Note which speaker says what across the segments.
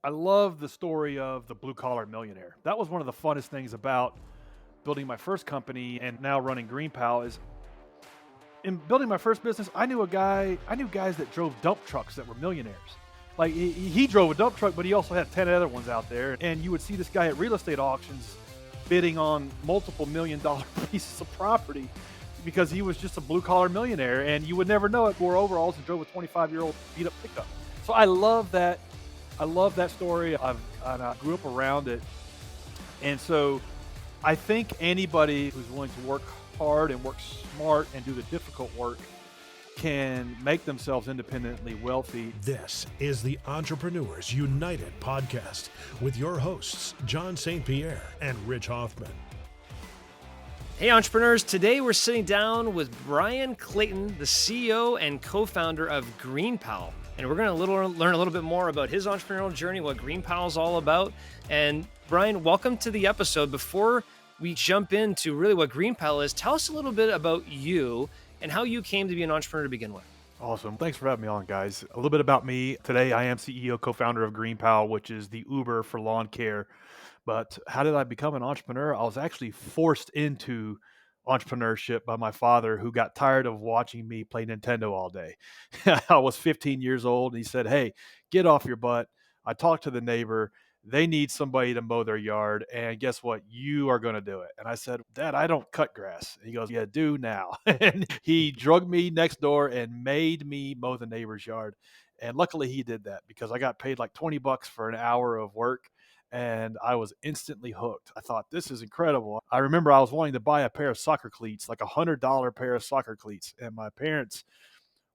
Speaker 1: I love the story of the blue collar millionaire. That was one of the funnest things about building my first company and now running GreenPal is in building my first business, I knew guys that drove dump trucks that were millionaires. Like he drove a dump truck, but he also had 10 other ones out there. And you would see this guy at real estate auctions bidding on multiple $1 million pieces of property because he was just a blue collar millionaire. And you would never know it, wore overalls and drove a 25-year-old beat up pickup. So I love that. I love that story. I grew up around it. And so I think anybody who's willing to work hard and work smart and do the difficult work can make themselves independently wealthy.
Speaker 2: This is the Entrepreneurs United podcast with your hosts, John St. Pierre and Rich Hoffman.
Speaker 3: Hey entrepreneurs, today we're sitting down with Bryan Clayton, the CEO and co-founder of GreenPal. And we're going to learn a little bit more about his entrepreneurial journey, what GreenPal is all about. And Bryan, welcome to the episode. Before we jump into really what GreenPal is, tell us a little bit about you and how you came to be an entrepreneur to begin with.
Speaker 1: Awesome. Thanks for having me on, guys. A little bit about me. Today, I am CEO, co-founder of GreenPal, which is the Uber for lawn care. But how did I become an entrepreneur? I was actually forced into entrepreneurship by my father, who got tired of watching me play Nintendo all day. I was 15 years old, and he said, "Hey, get off your butt." I talked to the neighbor. They need somebody to mow their yard, and guess what? You are going to do it. And I said, "Dad, I don't cut grass." And he goes, "Yeah, do now." And he drugged me next door and made me mow the neighbor's yard. And luckily he did that because I got paid like $20 for an hour of work. And I was instantly hooked. I thought, this is incredible. I remember I was wanting to buy a pair of soccer cleats, like $100 pair of soccer cleats. And my parents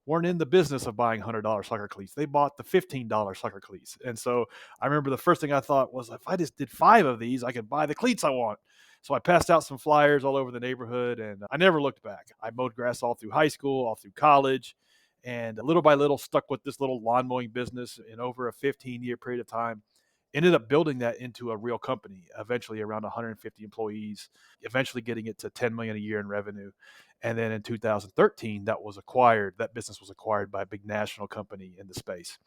Speaker 1: weren't in the business of buying $100 soccer cleats. They bought the $15 soccer cleats. And so I remember the first thing I thought was, if I just did 5 of these, I could buy the cleats I want. So I passed out some flyers all over the neighborhood, and I never looked back. I mowed grass all through high school, all through college, and little by little stuck with this little lawn mowing business in over a 15-year period of time. Ended up building that into a real company, eventually around 150 employees, eventually getting it to 10 million a year in revenue. And then in 2013, that business was acquired by a big national company in the space.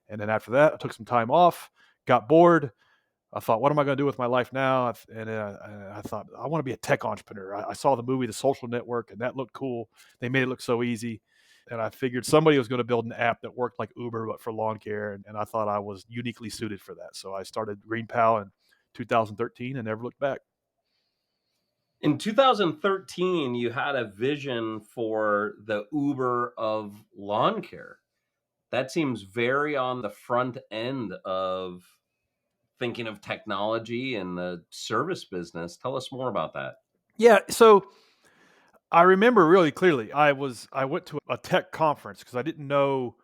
Speaker 1: And then after that, I took some time off, got bored. I thought, what am I going to do with my life now? And I thought, I want to be a tech entrepreneur. I saw the movie The Social Network, and that looked cool. They made it look so easy. And I figured somebody was going to build an app that worked like Uber, but for lawn care. And I thought I was uniquely suited for that. So I started GreenPal in 2013 and never looked back.
Speaker 4: In 2013, you had a vision for the Uber of lawn care. That seems very on the front end of thinking of technology and the service business. Tell us more about that.
Speaker 1: Yeah. So I remember really clearly, I went to a tech conference because I didn't know.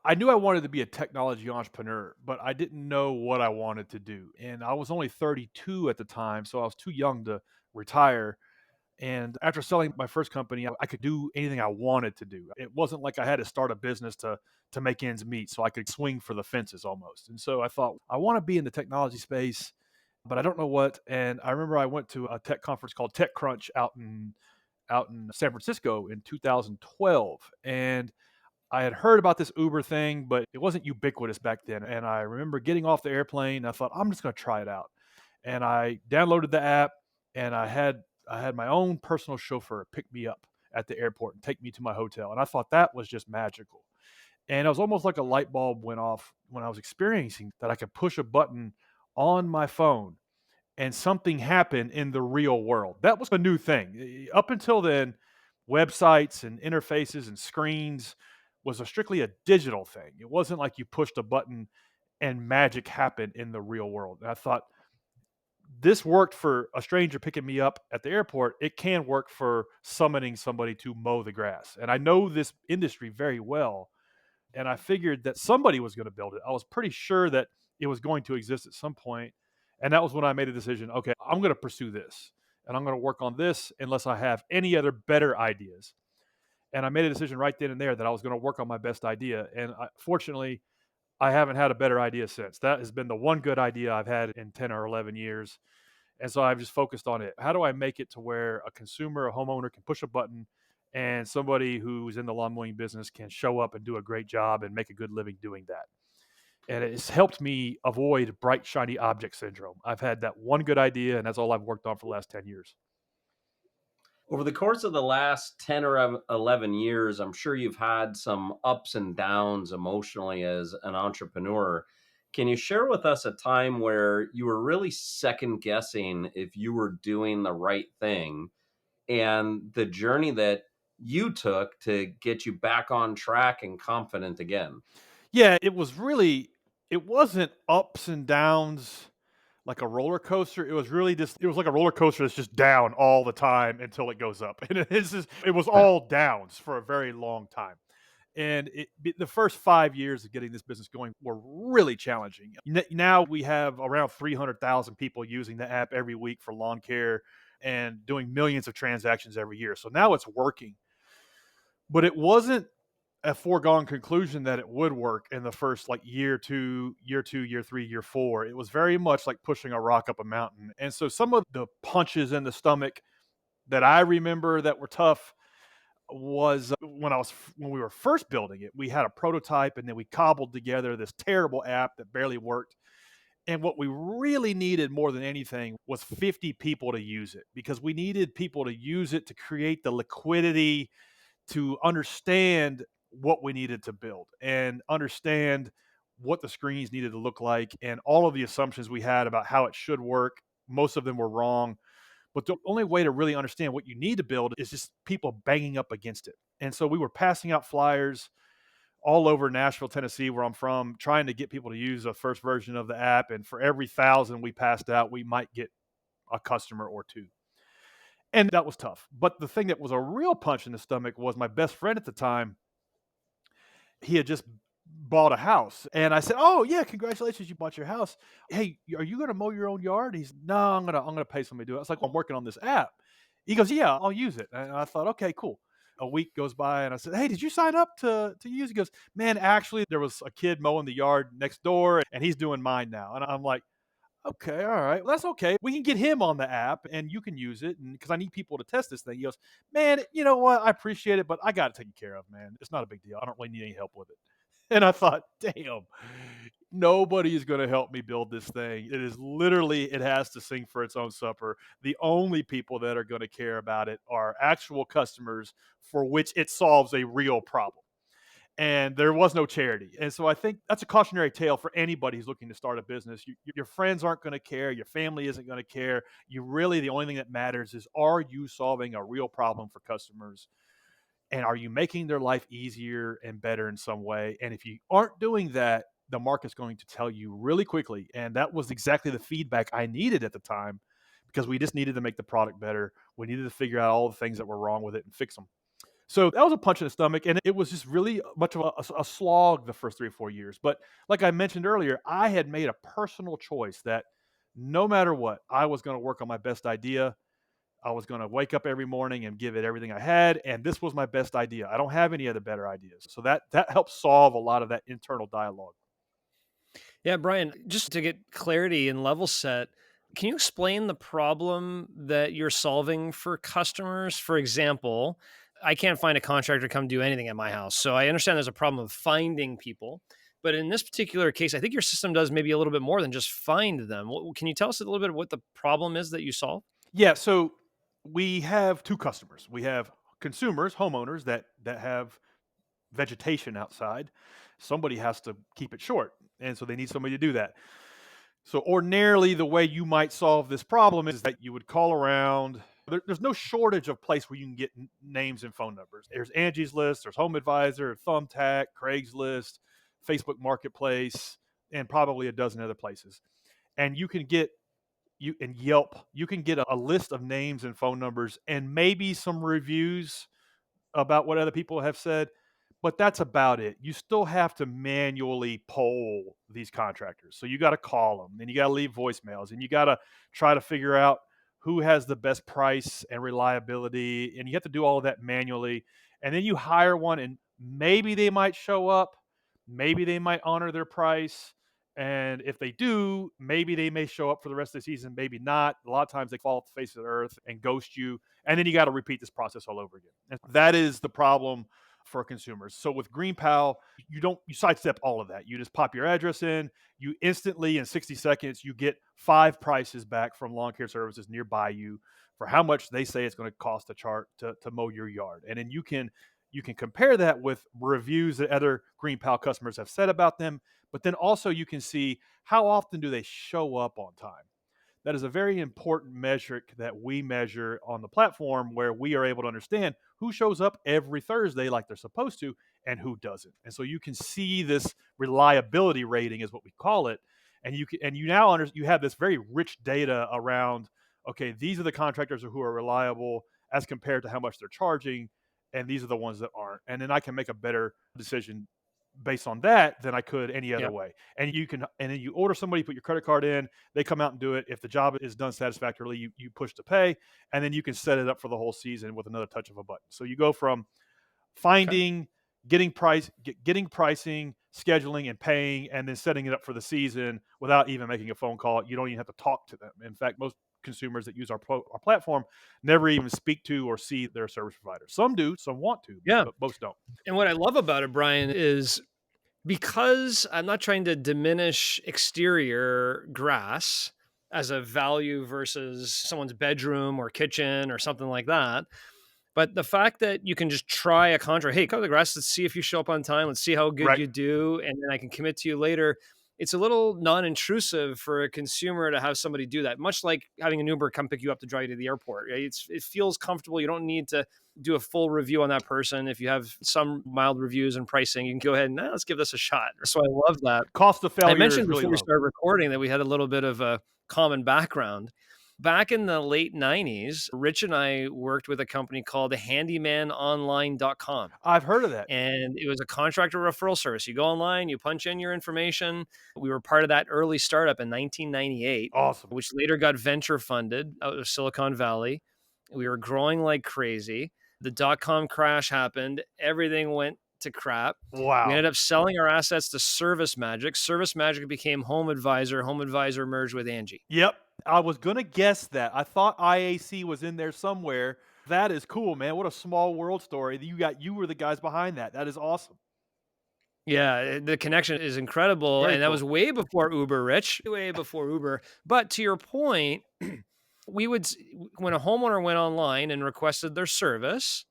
Speaker 1: I knew I wanted to be a technology entrepreneur, but I didn't know what I wanted to do. And I was only 32 at the time, so I was too young to retire. And after selling my first company, I could do anything I wanted to do. It wasn't like I had to start a business to make ends meet, so I could swing for the fences almost. And so I thought, I want to be in the technology space, but I don't know what. And I remember I went to a tech conference called TechCrunch out in San Francisco in 2012, and I had heard about this Uber thing, but it wasn't ubiquitous back then. And I remember getting off the airplane. I thought, I'm just going to try it out. And I downloaded the app, and I had my own personal chauffeur pick me up at the airport and take me to my hotel. And I thought that was just magical. And it was almost like a light bulb went off when I was experiencing that I could push a button on my phone and something happened in the real world. That was a new thing. Up until then, websites and interfaces and screens was strictly a digital thing. It wasn't like you pushed a button and magic happened in the real world. And I thought, this worked for a stranger picking me up at the airport. It can work for summoning somebody to mow the grass. And I know this industry very well. And I figured that somebody was going to build it. I was pretty sure that it was going to exist at some point. And that was when I made a decision. Okay, I'm going to pursue this, and I'm going to work on this unless I have any other better ideas. And I made a decision right then and there that I was going to work on my best idea. And fortunately, I haven't had a better idea since. That has been the one good idea I've had in 10 or 11 years. And so I've just focused on it. How do I make it to where a consumer, a homeowner can push a button and somebody who's in the lawn mowing business can show up and do a great job and make a good living doing that? and it's helped me avoid bright, shiny object syndrome. I've had that one good idea, and that's all I've worked on for the last 10 years.
Speaker 4: Over the course of the last 10 or 11 years, I'm sure you've had some ups and downs emotionally as an entrepreneur. Can you share with us a time where you were really second guessing if you were doing the right thing and the journey that you took to get you back on track and confident again?
Speaker 1: Yeah, it wasn't ups and downs like a roller coaster. It was really just it was like a roller coaster that's just down all the time until it goes up. And it was all downs for a very long time. And the first 5 years of getting this business going were really challenging. Now we have around 300,000 people using the app every week for lawn care and doing millions of transactions every year. So now it's working, but it wasn't a foregone conclusion that it would work in the first like year 3, year 4. It was very much like pushing a rock up a mountain. And so some of the punches in the stomach that I remember that were tough was when we were first building it. We had a prototype and then we cobbled together this terrible app that barely worked. And what we really needed more than anything was 50 people to use it, because we needed people to use it to create the liquidity to understand what we needed to build and understand what the screens needed to look like, and all of the assumptions we had about how it should work. Most of them were wrong. But the only way to really understand what you need to build is just people banging up against it. And so we were passing out flyers all over Nashville, Tennessee, where I'm from, trying to get people to use the first version of the app. And for every 1,000 we passed out, we might get a customer or two. And that was tough. But the thing that was a real punch in the stomach was my best friend at the time. He had just bought a house, and I said, "Oh yeah, congratulations, you bought your house. Hey, are you going to mow your own yard?" He's, "No, I'm gonna pay somebody to do it." I was like, "Well, I'm working on this app." He goes, "Yeah, I'll use it." And I thought, "Okay, cool." A week goes by, and I said, "Hey, did you sign up to use?" He goes, "Man, actually, there was a kid mowing the yard next door, and he's doing mine now." And I'm like, "Okay, all right, well, that's okay. We can get him on the app, and you can use it, and because I need people to test this thing." He goes, "Man, you know what? I appreciate it, but I got it taken care of, man. It's not a big deal. I don't really need any help with it." And I thought, "Damn, nobody is going to help me build this thing. It is literally, it has to sing for its own supper. The only people that are going to care about it are actual customers for which it solves a real problem." And there was no charity. And so I think that's a cautionary tale for anybody who's looking to start a business. Your friends aren't going to care. Your family isn't going to care. You really, the only thing that matters is, are you solving a real problem for customers? And are you making their life easier and better in some way? And if you aren't doing that, the market's going to tell you really quickly. And that was exactly the feedback I needed at the time, because we just needed to make the product better. We needed to figure out all the things that were wrong with it and fix them. So that was a punch in the stomach, and it was just really much of a slog the first 3 or 4 years. But like I mentioned earlier, I had made a personal choice that no matter what, I was going to work on my best idea. I was going to wake up every morning and give it everything I had, and this was my best idea. I don't have any other better ideas. So that helps solve a lot of that internal dialogue.
Speaker 3: Yeah, Brian, just to get clarity and level set, can you explain the problem that you're solving for customers? For example, I can't find a contractor to come do anything at my house. So I understand there's a problem of finding people. But in this particular case, I think your system does maybe a little bit more than just find them. Can you tell us a little bit of what the problem is that you solve?
Speaker 1: Yeah, so we have two customers. We have consumers, homeowners that have vegetation outside. Somebody has to keep it short, and so they need somebody to do that. So ordinarily, the way you might solve this problem is that you would call around. There's no shortage of place where you can get names and phone numbers. There's Angie's List, there's Home Advisor, Thumbtack, Craigslist, Facebook Marketplace, and probably a dozen other places. And you can get you and Yelp. You can get a list of names and phone numbers and maybe some reviews about what other people have said, but that's about it. You still have to manually poll these contractors. So you got to call them, and you got to leave voicemails, and you got to try to figure out who has the best price and reliability, and you have to do all of that manually. And then you hire one, and maybe they might show up, maybe they might honor their price, and if they do, maybe they may show up for the rest of the season, maybe not. A lot of times they fall off the face of the earth and ghost you, and then you got to repeat this process all over again. And that is the problem for consumers. So with GreenPal, you sidestep all of that. You just pop your address in, you instantly in 60 seconds you get 5 prices back from lawn care services nearby you for how much they say it's going to cost to mow your yard. And then you can compare that with reviews that other GreenPal customers have said about them, but then also you can see how often do they show up on time. That is a very important metric that we measure on the platform, where we are able to understand who shows up every Thursday like they're supposed to and who doesn't. And so you can see this reliability rating is what we call it. And you have this very rich data around, okay, these are the contractors who are reliable as compared to how much they're charging, and these are the ones that aren't. And then I can make a better decision based on that than I could any other
Speaker 3: Yeah.
Speaker 1: way. And then you order somebody, put your credit card in, they come out and do it. If the job is done satisfactorily, you push to pay, and then you can set it up for the whole season with another touch of a button. So you go from
Speaker 3: Okay.
Speaker 1: finding, getting pricing, scheduling, and paying, and then setting it up for the season without even making a phone call. You don't even have to talk to them. In fact, most consumers that use our platform never even speak to or see their service provider. Some do, some want to,
Speaker 3: Yeah.
Speaker 1: but most don't.
Speaker 3: And what I love about it, Brian, is because I'm not trying to diminish exterior grass as a value versus someone's bedroom or kitchen or something like that. But the fact that you can just try a contract, hey, cut the grass, let's see if you show up on time, let's see how good
Speaker 1: Right.
Speaker 3: you do, and then I can commit to you later. It's a little non-intrusive for a consumer to have somebody do that, much like having an Uber come pick you up to drive you to the airport. Right? It feels comfortable. You don't need to do a full review on that person. If you have some mild reviews and pricing, you can go ahead and let's give this a shot. So I love that.
Speaker 1: Cost of
Speaker 3: I
Speaker 1: failure is
Speaker 3: mentioned
Speaker 1: really
Speaker 3: before we
Speaker 1: low.
Speaker 3: started recording that we had a little bit of a common background. Back in the late 90s, Rich and I worked with a company called handymanonline.com.
Speaker 1: I've heard of that.
Speaker 3: And it was a contractor referral service. You go online, you punch in your information. We were part of that early startup in 1998,
Speaker 1: Awesome.
Speaker 3: which later got venture funded out of Silicon Valley. We were growing like crazy. The dot-com crash happened. Everything went to crap. We
Speaker 1: Wow.
Speaker 3: ended up selling our assets to Service Magic. Service Magic became Home Advisor. Home Advisor merged with Angie.
Speaker 1: Yep. I was gonna guess that. I thought IAC was in there somewhere. That is cool, man. What a small world story. You were the guys behind that. That is awesome.
Speaker 3: Yeah, the connection is incredible,
Speaker 1: Very
Speaker 3: and that
Speaker 1: cool.
Speaker 3: was way before Uber, Rich, way before Uber. But to your point, we would when a homeowner went online and requested their service,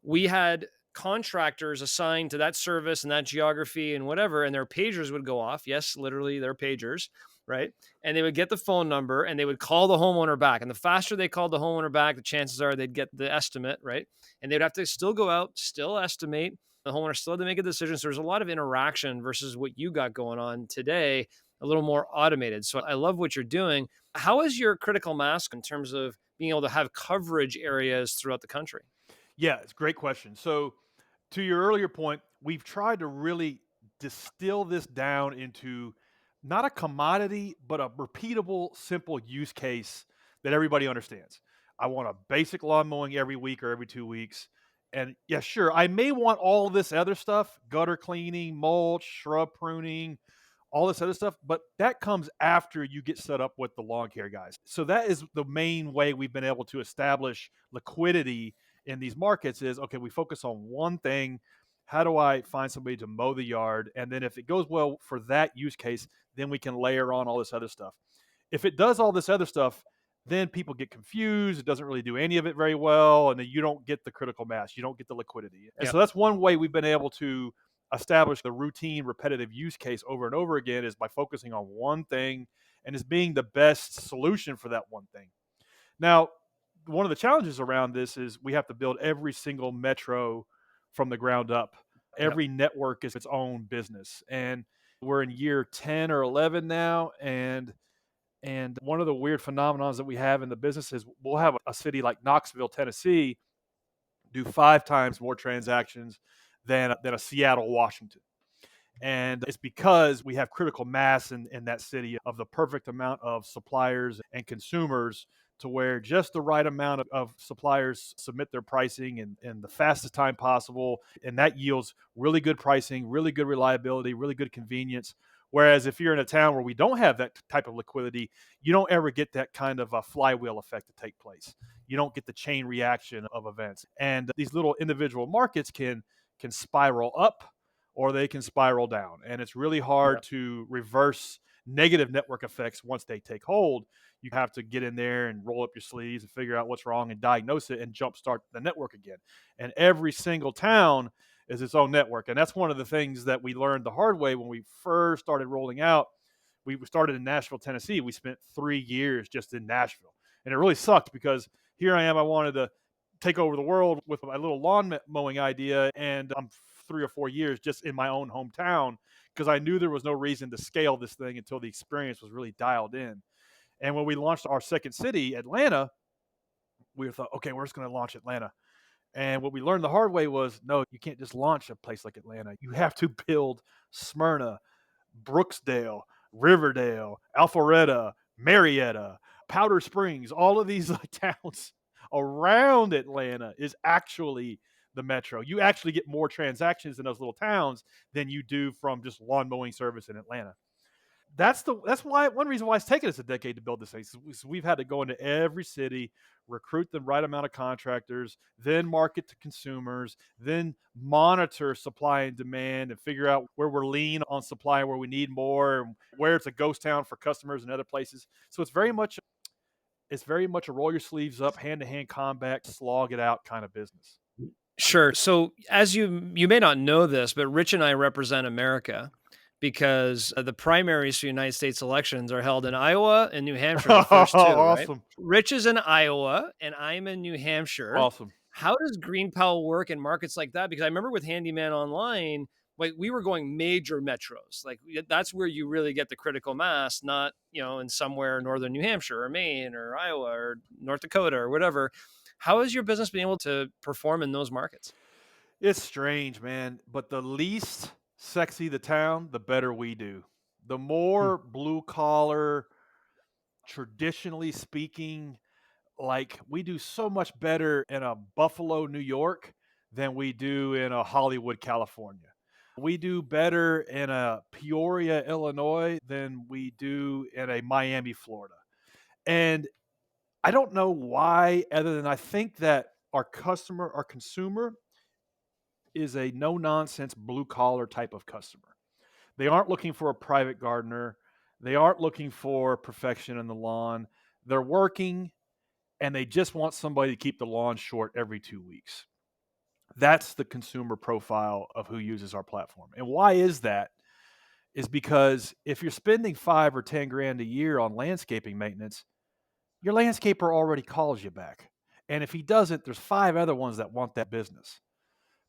Speaker 3: we had contractors assigned to that service and that geography and whatever, and their pagers would go off. Yes, literally their pagers, right? And they would get the phone number and they would call the homeowner back. And the faster they called the homeowner back, the chances are they'd get the estimate, right? And they'd have to still go out, still estimate. The homeowner still had to make a decision. So there's a lot of interaction versus what you got going on today, a little more automated. So I love what you're doing. How is your critical mass in terms of being able to have coverage areas throughout the country?
Speaker 1: Yeah, it's a great question. So, to your earlier point, we've tried to really distill this down into not a commodity, but a repeatable, simple use case that everybody understands. I want a basic lawn mowing every week or every 2 weeks. And yeah, sure, I may want all this other stuff, gutter cleaning, mulch, shrub pruning, all this other stuff, but that comes after you get set up with the lawn care guys. So that is the main way we've been able to establish liquidity in these markets is, okay, we focus on one thing. How do I find somebody to mow the yard? And then if it goes well for that use case, then we can layer on all this other stuff. If it does all this other stuff, then people get confused. It doesn't really do any of it very well. And then you don't get the critical mass. You don't get the liquidity. And
Speaker 3: Yeah.
Speaker 1: so that's one way we've been able to establish the routine, repetitive use case over and over again is by focusing on one thing and as being the best solution for that one thing. Now, one of the challenges around this is we have to build every single metro from the ground up.
Speaker 3: Yep.
Speaker 1: Every network is its own business. And we're in year 10 or 11 now. And one of the weird phenomenons that we have in the business is we'll have a city like Knoxville, Tennessee, do 5 times more transactions than a Seattle, Washington. And it's because we have critical mass in that city of the perfect amount of suppliers and consumers to where just the right amount of suppliers submit their pricing in the fastest time possible. And that yields really good pricing, really good reliability, really good convenience. Whereas if you're in a town where we don't have that type of liquidity, you don't ever get that kind of a flywheel effect to take place. You don't get the chain reaction of events. And these little individual markets can can spiral up or they can spiral down. And it's really
Speaker 3: Yeah.
Speaker 1: hard to reverse negative network effects once they take hold. You have to get in there and roll up your sleeves and figure out what's wrong and diagnose it and jumpstart the network again. And every single town is its own network. And that's one of the things that we learned the hard way when we first started rolling out. We started in Nashville, Tennessee. We spent 3 years just in Nashville. And it really sucked because here I am. I wanted to take over the world with my little lawn mowing idea. And I'm 3 or 4 years just in my own hometown because I knew there was no reason to scale this thing until the experience was really dialed in. And when we launched our second city, Atlanta, we thought, okay, we're just going to launch Atlanta. And what we learned the hard way was, no, you can't just launch a place like Atlanta. You have to build Smyrna, Brooksdale, Riverdale, Alpharetta, Marietta, Powder Springs, all of these towns around Atlanta is actually the metro. You actually get more transactions in those little towns than you do from just lawn mowing service in Atlanta. That's why one reason why it's taken us a decade to build this thing. Is we've had to go into every city, recruit the right amount of contractors, then market to consumers, then monitor supply and demand, and figure out where we're lean on supply, where we need more, and where it's a ghost town for customers and other places. So it's very much a roll your sleeves up, hand to hand combat, slog it out kind of business.
Speaker 3: Sure. So as you may not know this, but Rich and I represent America because the primaries for United States elections are held in Iowa and New Hampshire, the first two, right?
Speaker 1: Awesome,
Speaker 3: Rich is in Iowa and I'm in New Hampshire.
Speaker 1: awesome.
Speaker 3: How does GreenPal work in markets like that? Because I remember with Handyman Online, like we were going major metros. Like that's where you really get the critical mass, not, in somewhere northern New Hampshire or Maine or Iowa or North Dakota or whatever. How has your business been able to perform in those markets?
Speaker 1: It's strange, man, but the least sexy the town, the better we do. The
Speaker 3: Hmm.
Speaker 1: more blue collar, traditionally speaking, like we do so much better in a Buffalo, New York than we do in a Hollywood, California. We do better in a Peoria, Illinois than we do in a Miami, Florida. And I don't know why, other than I think that our consumer is a no nonsense blue collar type of customer. They aren't looking for a private gardener. They aren't looking for perfection in the lawn. They're working and they just want somebody to keep the lawn short every 2 weeks. That's the consumer profile of who uses our platform. And why is that? Is because if you're spending 5 or 10 grand a year on landscaping maintenance, your landscaper already calls you back. And if he doesn't, there's 5 other ones that want that business.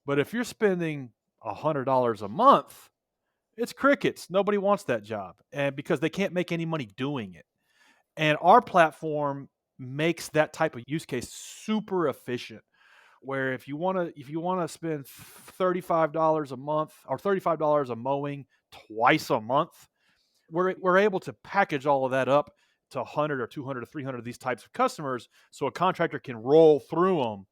Speaker 1: But if you're spending $100 a month, it's crickets. Nobody wants that job, and because they can't make any money doing it. And our platform makes that type of use case super efficient. Where if you wanna spend $35 a month or $35 a mowing twice a month, we're able to package all of that up to 100 or 200 or 300 of these types of customers, so a contractor can roll through them,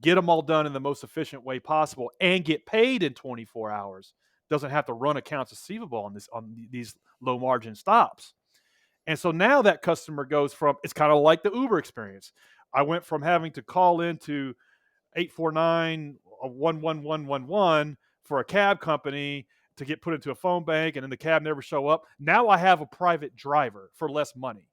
Speaker 1: get them all done in the most efficient way possible, and get paid in 24 hours. Doesn't have to run accounts receivable on these low margin stops. And so now that customer goes from, it's kind of like the Uber experience. I went from having to call into 849-11111 for a cab company to get put into a phone bank, and then the cab never show up. Now I have a private driver for less money.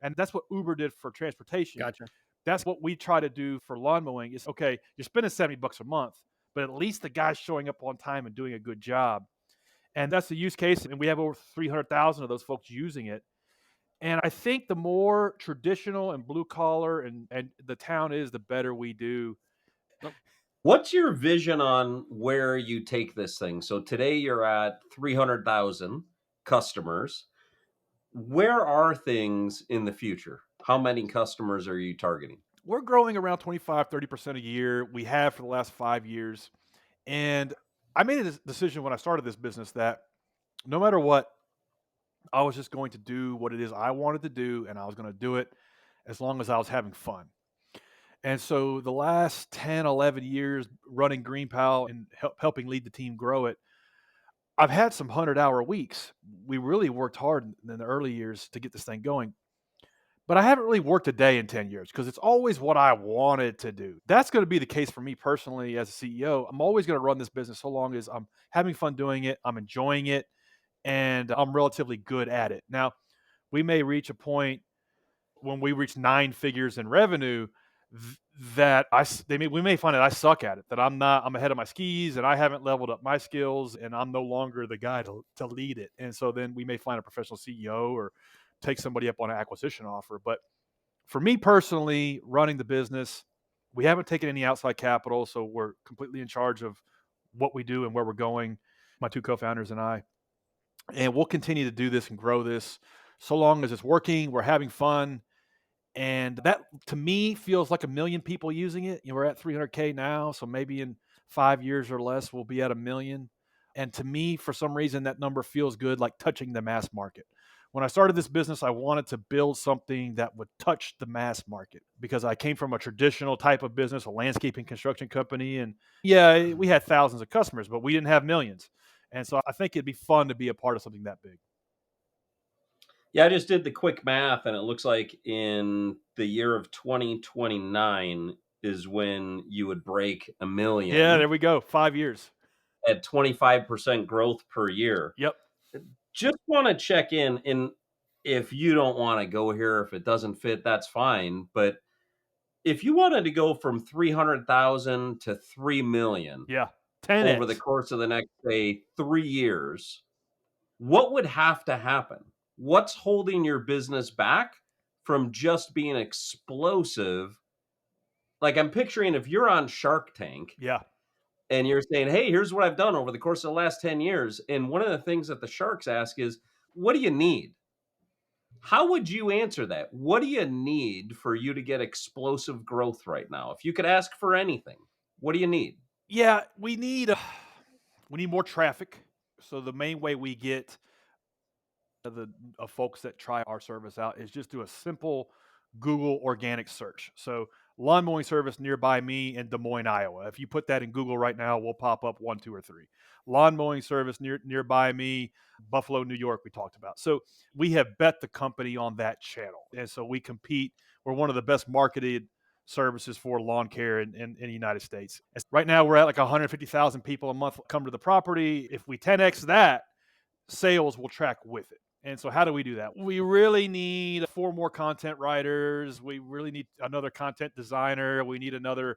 Speaker 1: And that's what Uber did for transportation.
Speaker 3: Gotcha.
Speaker 1: That's what we try to do for lawn mowing is, okay, you're spending $70 a month, but at least the guy's showing up on time and doing a good job. And that's the use case. And we have over 300,000 of those folks using it. And I think the more traditional and blue collar and the town is, the better we do.
Speaker 4: What's your vision on where you take this thing? So today you're at 300,000 customers. Where are things in the future? How many customers are you targeting?
Speaker 1: We're growing around 25-30% a year. We have for the last 5 years. And I made a decision when I started this business that no matter what, I was just going to do what it is I wanted to do, and I was going to do it as long as I was having fun. And so the last 10, 11 years running GreenPal and helping lead the team grow it, I've had some 100-hour weeks. We really worked hard in the early years to get this thing going. but I haven't really worked a day in 10 years because it's always what I wanted to do. That's going to be the case for me personally as a CEO. I'm always going to run this business so long as I'm having fun doing it, I'm enjoying it, and I'm relatively good at it. Now, we may reach a point when we reach 9 figures in revenue that we may find that I suck at it, that I'm ahead of my skis and I haven't leveled up my skills and I'm no longer the guy to lead it. And so then we may find a professional CEO or take somebody up on an acquisition offer. But for me personally, running the business, we haven't taken any outside capital, so we're completely in charge of what we do and where we're going, my two co-founders and I. And we'll continue to do this and grow this so long as it's working, we're having fun, and that to me feels like 1 million people using it. We're at 300K now, so maybe in 5 years or less, we'll be at 1 million. And to me, for some reason, that number feels good, like touching the mass market. When I started this business, I wanted to build something that would touch the mass market because I came from a traditional type of business, a landscaping construction company. And yeah, we had thousands of customers, but we didn't have millions. And so I think it'd be fun to be a part of something that big.
Speaker 4: Yeah, I just did the quick math, and it looks like in the year of 2029 is when you would break a
Speaker 1: Yeah,
Speaker 4: million
Speaker 1: there we go. 5 years.
Speaker 4: at 25% growth per year.
Speaker 1: Yep.
Speaker 4: Just want to check in, and if you don't want to go here, if it doesn't fit, that's fine. But if you wanted to go from 300,000 to 3 million
Speaker 1: Yeah.
Speaker 4: over the
Speaker 1: 10x.
Speaker 4: course of the next, say, 3 years, what would have to happen? What's holding your business back from just being explosive? Like, I'm picturing if you're on Shark Tank
Speaker 1: Yeah.
Speaker 4: and you're saying, hey, here's what I've done over the course of the last 10 years. And one of the things that the sharks ask is, what do you need? How would you answer that? What do you need for you to get explosive growth right now? If you could ask for anything, what do you need?
Speaker 1: Yeah, we need more traffic. So the main way we get the folks that try our service out is just do a simple Google organic search. So lawn mowing service nearby me in Des Moines, Iowa. If you put that in Google right now, we'll pop up 1, 2, or 3. Lawn mowing service nearby me, Buffalo, New York. We talked about. So we have bet the company on that channel, and so we compete. We're one of the best marketed services for lawn care in the United States. Right now, we're at like 150,000 people a month come to the property. If we 10x that, sales will track with it. And so how do we do that? We really need 4 more content writers. We really need another content designer. We need a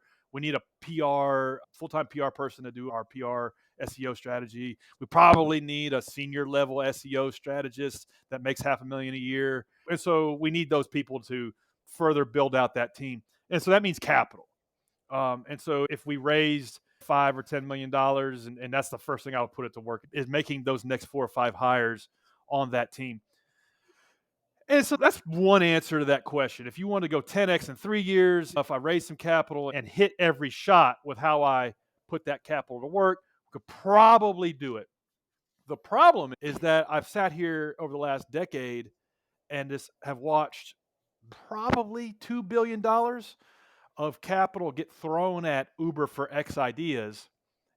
Speaker 1: full-time PR person to do our PR SEO strategy. We probably need a senior level SEO strategist that makes $500,000 a year. And so we need those people to further build out that team. And so that means capital. And so if we raised $5 or $10 million, and that's the first thing I would put it to work, is making those next 4 or 5 hires on that team. And so that's one answer to that question. If you want to go 10x in 3 years, if I raise some capital and hit every shot with how I put that capital to work, we could probably do it. The problem is that I've sat here over the last decade and just have watched probably $2 billion of capital get thrown at Uber for X ideas,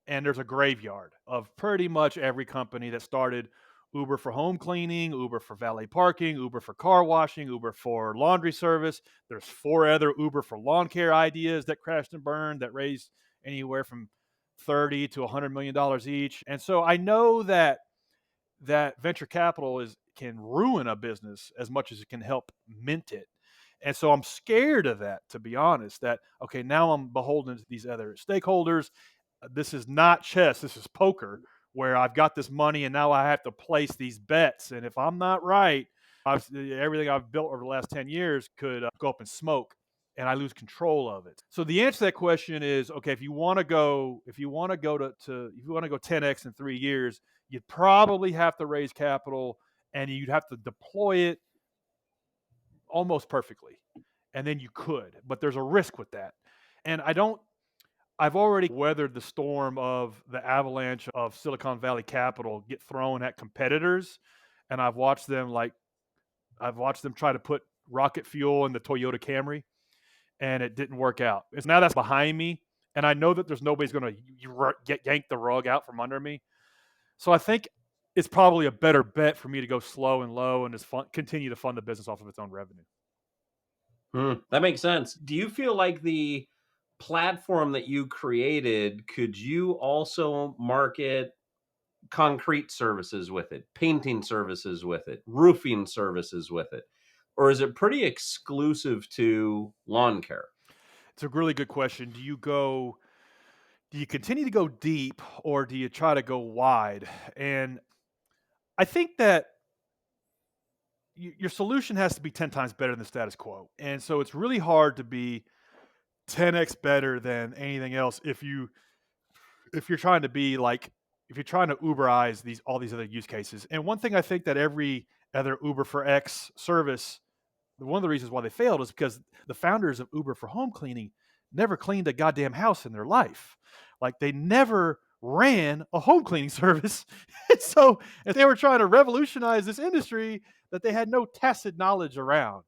Speaker 1: and there's a graveyard of pretty much every company that started Uber for home cleaning, Uber for valet parking, Uber for car washing, Uber for laundry service. There's 4 other Uber for lawn care ideas that crashed and burned that raised anywhere from $30 to $100 million each. And so I know that venture capital can ruin a business as much as it can help mint it. And so I'm scared of that, to be honest, that, okay, now I'm beholden to these other stakeholders. This is not chess, this is poker, where I've got this money and now I have to place these bets. And if I'm not right, everything I've built over the last 10 years could go up in smoke and I lose control of it. So the answer to that question is, okay, if you want to go 10x in 3 years, you'd probably have to raise capital and you'd have to deploy it almost perfectly. And then you could, but there's a risk with that. And I've already weathered the storm of the avalanche of Silicon Valley capital get thrown at competitors. And I've watched them try to put rocket fuel in the Toyota Camry, and it didn't work out. It's now that's behind me. And I know that there's nobody's going to yank the rug out from under me. So I think it's probably a better bet for me to go slow and low and just continue to fund the business off of its own revenue.
Speaker 4: That makes sense. Do you feel like the platform that you created, could you also market concrete services with it, painting services with it, roofing services with it? Or is it pretty exclusive to lawn care?
Speaker 1: It's a really good question. Do you continue to go deep or do you try to go wide? And I think that your solution has to be 10 times better than the status quo. And so it's really hard to be 10x better than anything else if you're trying to be like if you're trying to Uberize these all these other use cases. And one thing I think that every other Uber for X service, one of the reasons why they failed is because the founders of Uber for home cleaning never cleaned a goddamn house in their life. Like they never ran a home cleaning service. And so if they were trying to revolutionize this industry that they had no tacit knowledge around.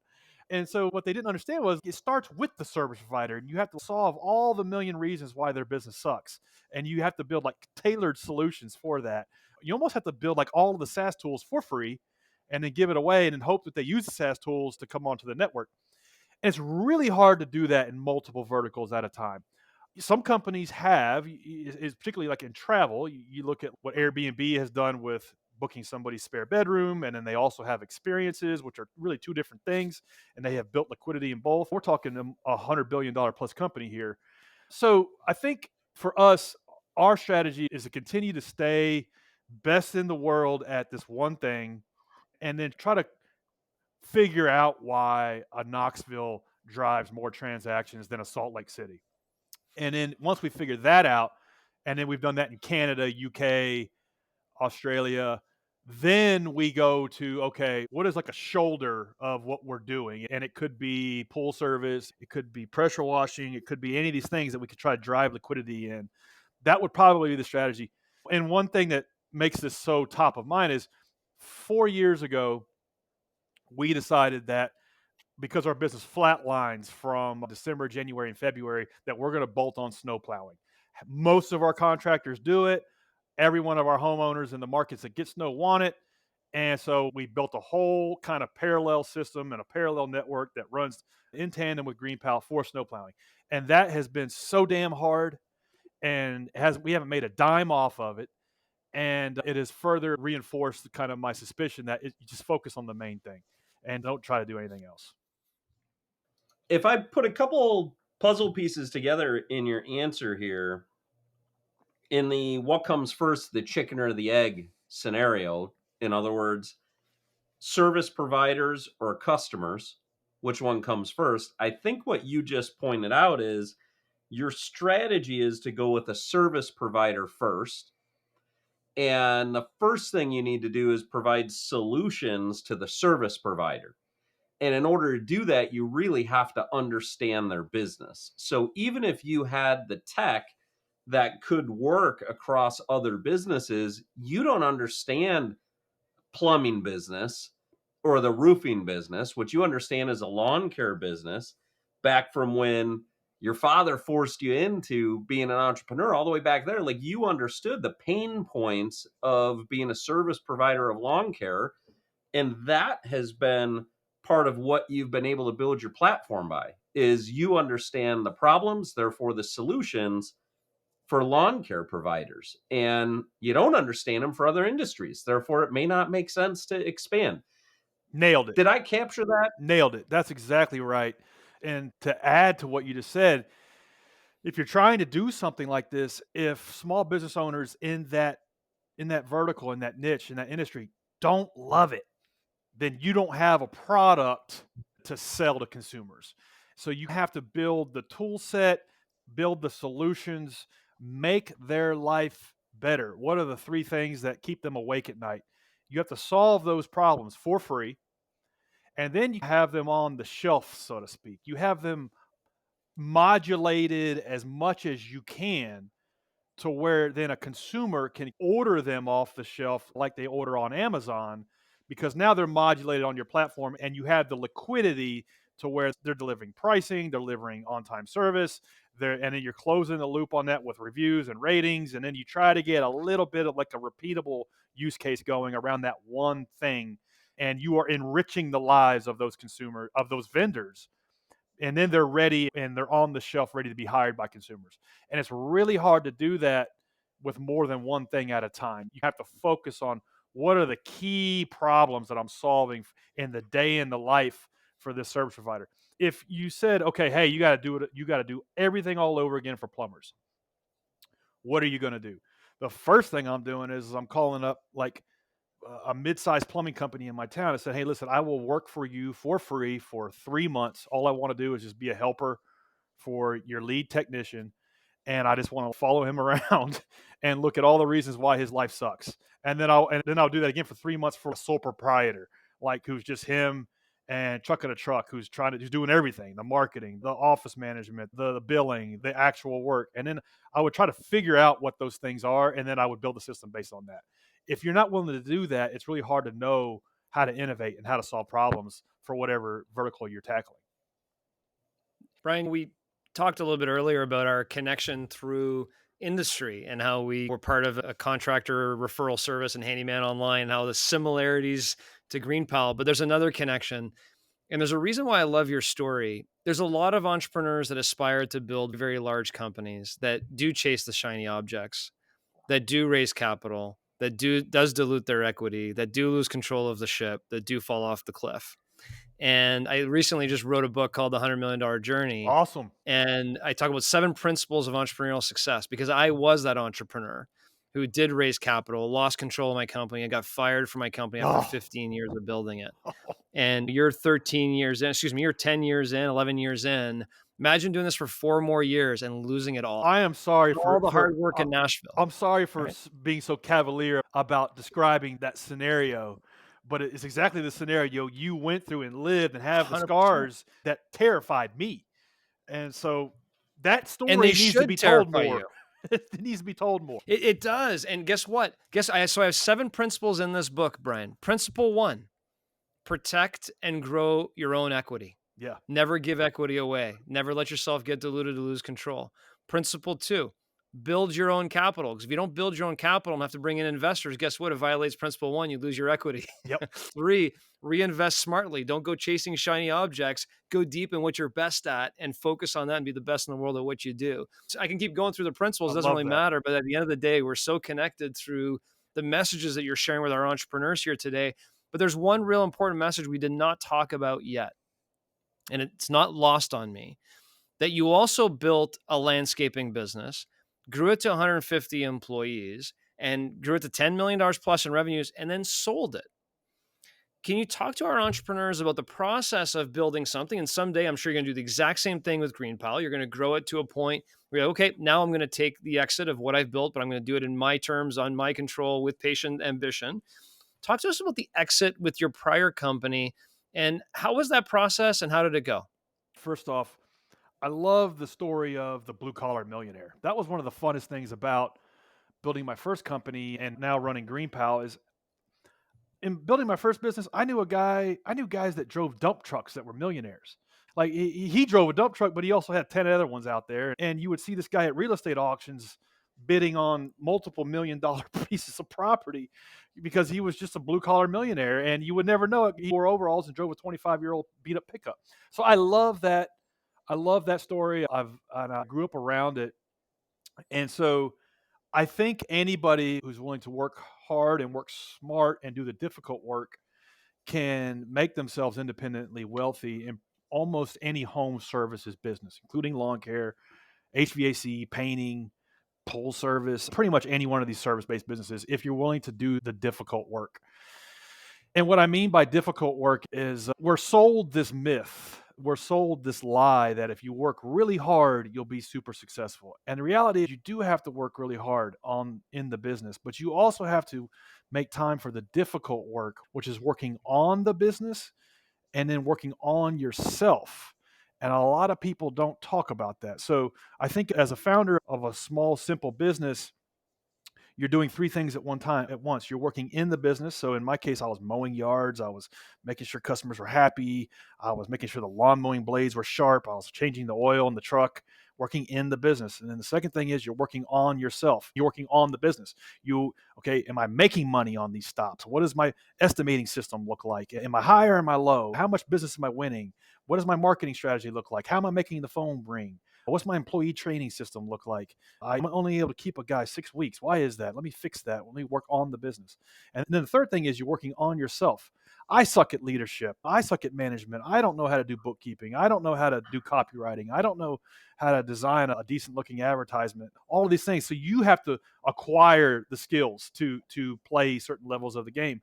Speaker 1: And so what they didn't understand was it starts with the service provider and you have to solve all the million reasons why their business sucks. And you have to build like tailored solutions for that. You almost have to build like all of the SaaS tools for free and then give it away and then hope that they use the SaaS tools to come onto the network. And it's really hard to do that in multiple verticals at a time. Some companies have, is particularly like in travel, you look at what Airbnb has done with booking somebody's spare bedroom, and then they also have experiences, which are really two different things, and they have built liquidity in both. We're talking $100 billion plus company here. So I think for us, our strategy is to continue to stay best in the world at this one thing and then try to figure out why a Knoxville drives more transactions than a Salt Lake City. And then once we figure that out, and then we've done that in Canada, UK, Australia, then we go to, okay, what is like a shoulder of what we're doing? And it could be pool service, it could be pressure washing, it could be any of these things that we could try to drive liquidity in. That would probably be the strategy. And one thing that makes this so top of mind is 4 years ago, we decided that because our business flatlines from December, January, and February, that we're going to bolt on snow plowing. Most of our contractors do it. Every one of our homeowners in the markets that get snow want it. And so we built a whole kind of parallel system and a parallel network that runs in tandem with GreenPal for snow plowing. And that has been so damn hard and has we haven't made a dime off of it. And it has further reinforced kind of my suspicion that you just focus on the main thing and don't try to do anything else.
Speaker 4: If I put a couple puzzle pieces together in your answer here, in the what comes first, the chicken or the egg scenario, in other words, service providers or customers, which one comes first? I think what you just pointed out is your strategy is to go with a service provider first. And the first thing you need to do is provide solutions to the service provider. And in order to do that, you really have to understand their business. So even if you had the tech that could work across other businesses, you don't understand plumbing business or the roofing business. What you understand is a lawn care business back from when your father forced you into being an entrepreneur all the way back there. Like you understood the pain points of being a service provider of lawn care. And that has been part of what you've been able to build your platform by is you understand the problems, therefore the solutions for lawn care providers, and you don't understand them for other industries. Therefore, it may not make sense to expand.
Speaker 1: Nailed it.
Speaker 4: Did I capture that?
Speaker 1: Nailed it. That's exactly right. And to add to what you just said, if you're trying to do something like this, if small business owners in that vertical, in that niche, in that industry don't love it, then you don't have a product to sell to consumers. So you have to build the tool set, build the solutions, make their life better. What are the three things that keep them awake at night? You have to solve those problems for free, and then you have them on the shelf, so to speak. You have them modulated as much as you can to where then a consumer can order them off the shelf like they order on Amazon because now they're modulated on your platform and you have the liquidity to where they're delivering pricing, they're delivering on-time service, and then you're closing the loop on that with reviews and ratings, and then you try to get a little bit of like a repeatable use case going around that one thing, and you are enriching the lives of those vendors and then they're ready and they're on the shelf ready to be hired by consumers. And it's really hard to do that with more than one thing at a time. You have to focus on what are the key problems that I'm solving in the day in the life for this service provider. If you said, okay, hey, you got to do it, you got to do everything all over again for plumbers. What are you going to do? The first thing I'm doing is I'm calling up like a mid-sized plumbing company in my town and said, hey, listen, I will work for you for free for 3 months. All I want to do is just be a helper for your lead technician, and I just want to follow him around and look at all the reasons why his life sucks. And then I'll do that again for 3 months for a sole proprietor, like who's just him and trucking a truck, who's doing everything, the marketing, the office management, the billing, the actual work. And then I would try to figure out what those things are, and then I would build a system based on that. If you're not willing to do that, it's really hard to know how to innovate and how to solve problems for whatever vertical you're tackling.
Speaker 3: Bryan, we talked a little bit earlier about our connection through industry and how we were part of a contractor referral service and handyman online, and how the similarities to GreenPal. But there's another connection. And there's a reason why I love your story. There's a lot of entrepreneurs that aspire to build very large companies that do chase the shiny objects, that do raise capital, that does dilute their equity, that do lose control of the ship, that do fall off the cliff. And I recently just wrote a book called The $100 Million Journey.
Speaker 1: Awesome.
Speaker 3: And I talk about 7 principles of entrepreneurial success, because I was that entrepreneur who did raise capital, lost control of my company, and got fired from my company after 15 years of building it. And you're 13 years in, excuse me, you're 10 years in, 11 years in. Imagine doing this for 4 more years and losing it all.
Speaker 1: I am sorry
Speaker 3: All the hard work in Nashville.
Speaker 1: I'm sorry for
Speaker 3: Right.
Speaker 1: being so cavalier about describing that scenario, but it's exactly the scenario you went through and lived and have the
Speaker 3: 100%.
Speaker 1: scars that terrified me. And so that story
Speaker 3: And they
Speaker 1: needs to
Speaker 3: should
Speaker 1: be told
Speaker 3: terrify
Speaker 1: more.
Speaker 3: you.
Speaker 1: It needs to be told more.
Speaker 3: It does. And guess what? So I have 7 principles in this book, Bryan. Principle 1, protect and grow your own equity.
Speaker 1: Yeah.
Speaker 3: Never give equity away. Never let yourself get diluted to lose control. Principle 2, build your own capital. Because if you don't build your own capital and have to bring in investors, guess what? It violates principle 1. You lose your equity.
Speaker 1: Yep.
Speaker 3: 3, reinvest smartly. Don't go chasing shiny objects. Go deep in what you're best at and focus on that and be the best in the world at what you do. So I can keep going through the principles. It doesn't really matter. But at the end of the day, we're so connected through the messages that you're sharing with our entrepreneurs here today. But there's one real important message we did not talk about yet, and it's not lost on me, that you also built a landscaping business, grew it to 150 employees, and grew it to $10 million plus in revenues, and then sold it. Can you talk to our entrepreneurs about the process of building something? And someday I'm sure you're going to do the exact same thing with GreenPal. You're going to grow it to a point where you're like, okay, now I'm going to take the exit of what I've built, but I'm going to do it in my terms, on my control, with patient ambition. Talk to us about the exit with your prior company, and how was that process and how did it go?
Speaker 1: First off, I love the story of the blue collar millionaire. That was one of the funnest things about building my first company and now running GreenPal. Is in building my first business, I knew guys that drove dump trucks that were millionaires. Like he drove a dump truck, but he also had 10 other ones out there. And you would see this guy at real estate auctions bidding on multiple $1 million pieces of property because he was just a blue collar millionaire, and you would never know it. He wore overalls and drove a 25-year-old beat up pickup. So I love that. I love that story. I grew up around it. And so I think anybody who's willing to work hard and work smart and do the difficult work can make themselves independently wealthy in almost any home services business, including lawn care, HVAC, painting, pool service, pretty much any one of these service-based businesses, if you're willing to do the difficult work. And what I mean by difficult work is we're sold this myth. We're sold this lie that if you work really hard, you'll be super successful. And the reality is you do have to work really hard in the business, but you also have to make time for the difficult work, which is working on the business and then working on yourself. And a lot of people don't talk about that. So I think as a founder of a small, simple business, you're doing three things at one time at once. You're working in the business. So in my case, I was mowing yards. I was making sure customers were happy. I was making sure the lawn mowing blades were sharp. I was changing the oil in the truck, working in the business. And then the second thing is you're working on yourself. You're working on the business. Okay, am I making money on these stops? What does my estimating system look like? Am I high or am I low? How much business am I winning? What does my marketing strategy look like? How am I making the phone ring? What's my employee training system look like? I'm only able to keep a guy 6 weeks. Why is that? Let me fix that. Let me work on the business. And then the third thing is you're working on yourself. I suck at leadership. I suck at management. I don't know how to do bookkeeping. I don't know how to do copywriting. I don't know how to design a decent looking advertisement. All of these things. So you have to acquire the skills to play certain levels of the game.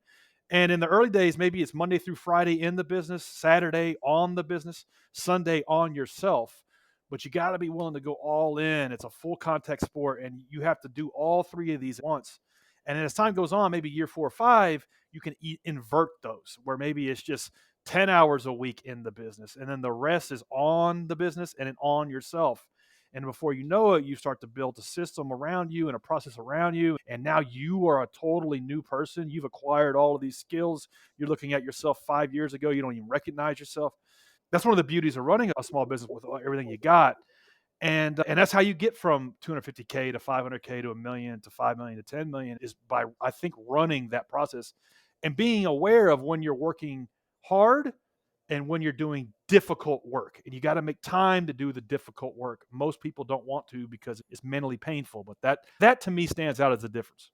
Speaker 1: And in the early days, maybe it's Monday through Friday in the business, Saturday on the business, Sunday on yourself. But you got to be willing to go all in. It's a full contact sport, and you have to do all three of these at once. And then as time goes on, maybe year 4 or 5, you can invert those, where maybe it's just 10 hours a week in the business, and then the rest is on the business and then on yourself. And before you know it, you start to build a system around you and a process around you. And now you are a totally new person. You've acquired all of these skills. You're looking at yourself 5 years ago. You don't even recognize yourself. That's one of the beauties of running a small business with everything you got. And that's how you get from 250K to 500K to a million to 5 million to 10 million, is by, I think, running that process and being aware of when you're working hard and when you're doing difficult work. And you got to make time to do the difficult work. Most people don't want to because it's mentally painful, but that to me stands out as the difference.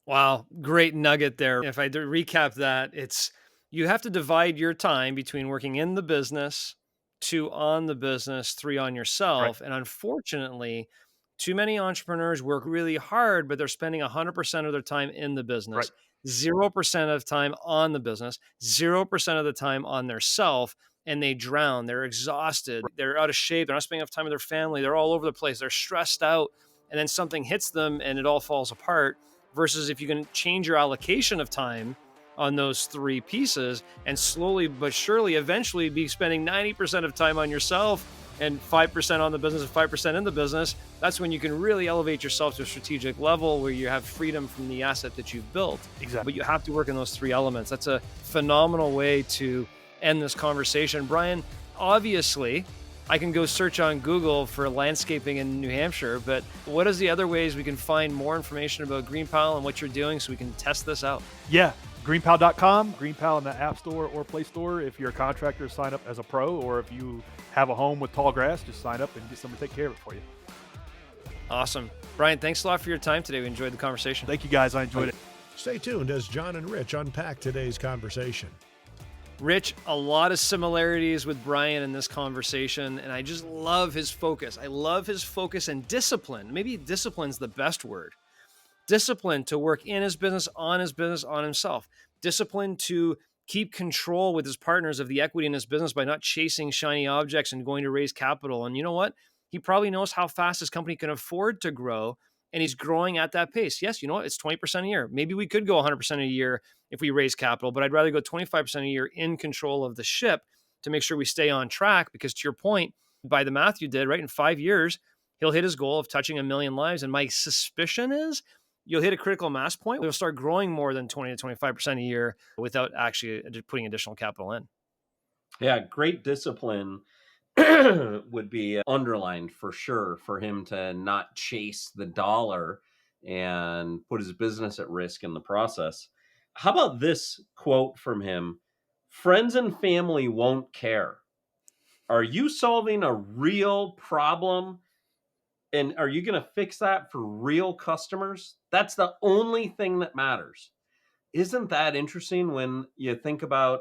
Speaker 3: Wow, great nugget there. If I recap that, it's you have to divide your time between working in the business, 2 on the business, 3 on
Speaker 1: Right.
Speaker 3: yourself. And unfortunately, too many entrepreneurs work really hard, but they're spending 100% of their time in the
Speaker 1: Right.
Speaker 3: business, 0% of the time on the business, 0% of the time on their self. And they drown. They're exhausted. They're out of shape. They're not spending enough time with their family. They're all over the place. They're stressed out. And then something hits them and it all falls apart versus if you can change your allocation of time on those three pieces and slowly but surely eventually be spending 90% of time on yourself and 5% on the business and 5% in the business, that's when you can really elevate yourself to a strategic level where you have freedom from the asset that you've built.
Speaker 1: Exactly.
Speaker 3: But you have to work in those three elements. That's a phenomenal way to end this conversation. Bryan, obviously I can go search on Google for landscaping in New Hampshire, but what is the other ways we can find more information about GreenPal and what you're doing so we can test this out?
Speaker 1: Yeah. GreenPal.com, GreenPal in the App Store or Play Store. If you're a contractor, sign up as a pro, or if you have a home with tall grass, just sign up and get someone to take care of it for you.
Speaker 3: Awesome. Bryan, thanks a lot for your time today. We enjoyed the conversation.
Speaker 1: Thank you, guys. I enjoyed it.
Speaker 2: Stay tuned as John and Rich unpack today's conversation.
Speaker 3: Rich, a lot of similarities with Bryan in this conversation, and I just love his focus. I love his focus and discipline. Maybe discipline's the best word. Discipline to work in his business, on himself. Discipline to keep control with his partners of the equity in his business by not chasing shiny objects and going to raise capital. And you know what? He probably knows how fast his company can afford to grow, and he's growing at that pace. Yes, you know what? It's 20% a year. Maybe we could go 100% a year if we raise capital, but I'd rather go 25% a year in control of the ship to make sure we stay on track. Because to your point, by the math you did, right, in 5 years, he'll hit his goal of touching 1 million lives. And my suspicion is you'll hit a critical mass point. We'll start growing more than 20 to 25% a year without actually putting additional capital in.
Speaker 4: Yeah, great discipline would be underlined for sure for him to not chase the dollar and put his business at risk in the process. How about this quote from him? Friends and family won't care. Are you solving a real problem? And are you going to fix that for real customers? That's the only thing that matters. Isn't that interesting when you think about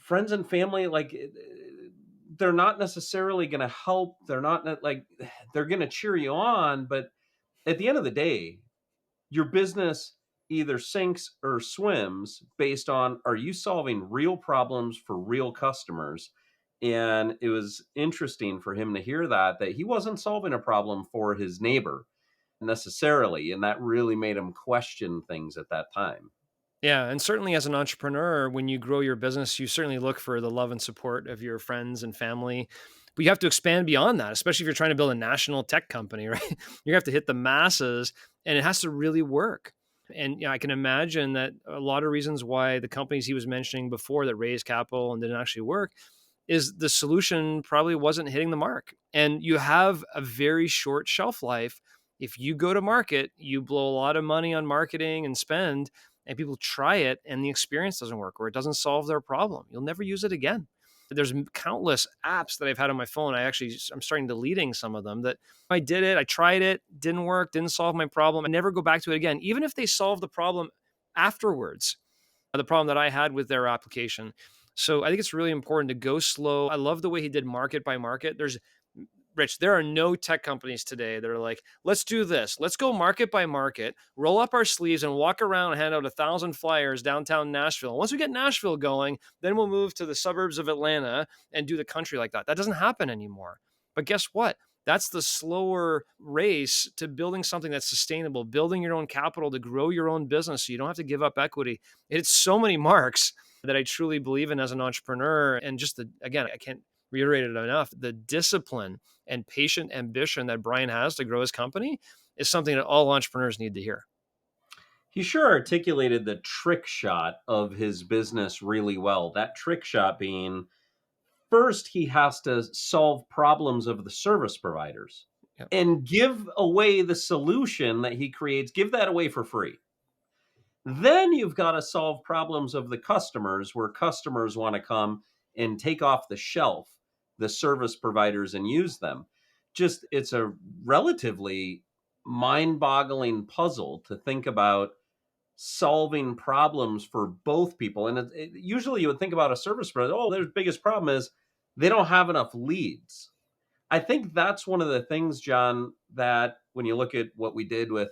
Speaker 4: friends and family? Like, they're not necessarily going to help. They're not like, they're going to cheer you on. But at the end of the day, your business either sinks or swims based on, are you solving real problems for real customers? And it was interesting for him to hear that he wasn't solving a problem for his neighbor necessarily. And that really made him question things at that time.
Speaker 3: Yeah, and certainly as an entrepreneur, when you grow your business, you certainly look for the love and support of your friends and family. But you have to expand beyond that, especially if you're trying to build a national tech company, right? You have to hit the masses, and it has to really work. And I can imagine that a lot of reasons why the companies he was mentioning before that raised capital and didn't actually work is the solution probably wasn't hitting the mark. And you have a very short shelf life. If you go to market, you blow a lot of money on marketing and spend, and people try it and the experience doesn't work or it doesn't solve their problem. You'll never use it again. There's countless apps that I've had on my phone. I'm starting deleting some of them that I did it, I tried it, didn't work, didn't solve my problem. I never go back to it again, even if they solve the problem afterwards, the problem that I had with their application. So I think it's really important to go slow. I love the way he did market by market. Rich, there are no tech companies today that are like, let's do this. Let's go market by market, roll up our sleeves and walk around and hand out 1,000 flyers downtown Nashville. Once we get Nashville going, then we'll move to the suburbs of Atlanta and do the country like that. That doesn't happen anymore. But guess what? That's the slower race to building something that's sustainable, building your own capital to grow your own business so you don't have to give up equity. It hits so many marks that I truly believe in as an entrepreneur. And just again, I can't reiterate it enough, the discipline and patient ambition that Bryan has to grow his company is something that all entrepreneurs need to hear.
Speaker 4: He sure articulated the trick shot of his business really well. That trick shot being, first, he has to solve problems of the service providers.
Speaker 3: Yep.
Speaker 4: And give away the solution that he creates, give that away for free. Then you've got to solve problems of the customers, where customers want to come and take off the shelf the service providers and use them. Just, it's a relatively mind-boggling puzzle to think about solving problems for both people. And usually you would think about a service provider, oh, their biggest problem is they don't have enough leads. I think that's one of the things, John, that when you look at what we did with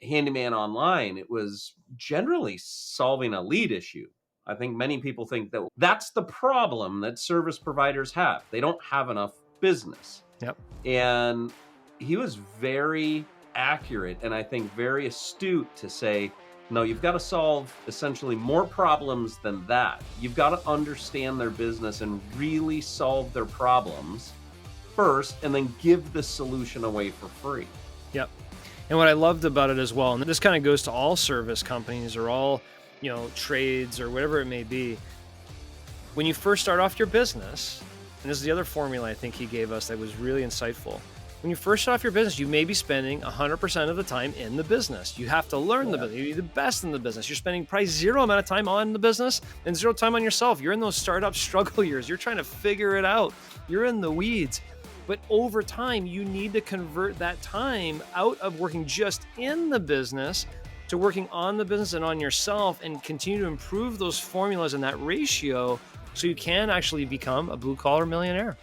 Speaker 4: Handyman Online, it was generally solving a lead issue. I think many people think that that's the problem that service providers have. They don't have enough business.
Speaker 3: Yep.
Speaker 4: And he was very accurate and I think very astute to say, no, you've got to solve essentially more problems than that. You've got to understand their business and really solve their problems first, and then give the solution away for free.
Speaker 3: Yep. And what I loved about it as well, and this kind of goes to all service companies or all, trades or whatever it may be. When you first start off your business, and this is the other formula I think he gave us that was really insightful. When you first start off your business, you may be spending 100% of the time in the business. You have to learn the business. You're the best in the business. You're spending probably zero amount of time on the business and zero time on yourself. You're in those startup struggle years. You're trying to figure it out. You're in the weeds. But over time, you need to convert that time out of working just in the business to working on the business and on yourself, and continue to improve those formulas and that ratio so you can actually become a blue-collar millionaire.